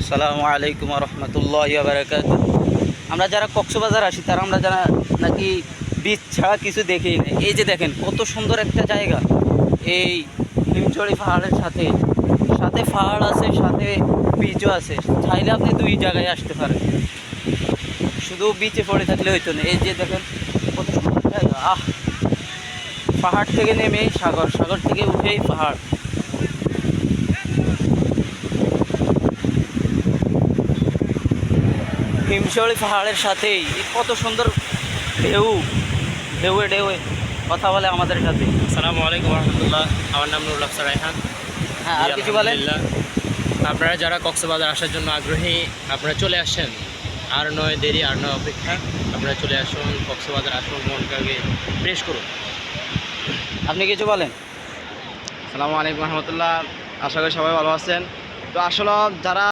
আসসালামু আলাইকুম রহমতুল্লাহি ওয়া বারাকাতুহু। আমরা যারা কক্সবাজার আসি তারা আমরা যারা নাকি বিচ ছাড়া কিছু দেখেই না। এই যে দেখেন কত সুন্দর একটা জায়গা, এই হিমছড়ি পাহাড়ের সাথে সাথে পাহাড় আছে, সাথে বিচও আছে। চাইলে আপনি দুই জায়গায় আসতে পারেন, শুধু বিচে পড়ে থাকলে হইতো না। এই যে দেখেন কত সুন্দর জায়গা, পাহাড় থেকে নেমে সাগর, সাগর থেকে উঠেই পাহাড়। হিমশিমলা পাহাড়ের সাথেই কত সুন্দর ঢেউ, ঢেউয়ে ঢেউয়ে কথা বলে আমাদের সাথে। আসসালামু আলাইকুম রহমতুল্লাহ। আমার নাম নুরুল আফসার রায়হান। হ্যাঁ, আর কিছু বলেন। আলহামদুলিল্লাহ, আপনারা যারা কক্সবাজার আসার জন্য আগ্রহী, আপনারা চলে আসছেন। আর নয় দেরি, আর নয় অপেক্ষা। আপনারা চলে আসুন, কক্সবাজার আসুন, মনটাকে ফ্রেশ করুন। আপনি কিছু বলেন। আসসালামু আলাইকুম রহমতুল্লাহ। আশা করি সবাই ভালো আছেন। তো আসলে যারা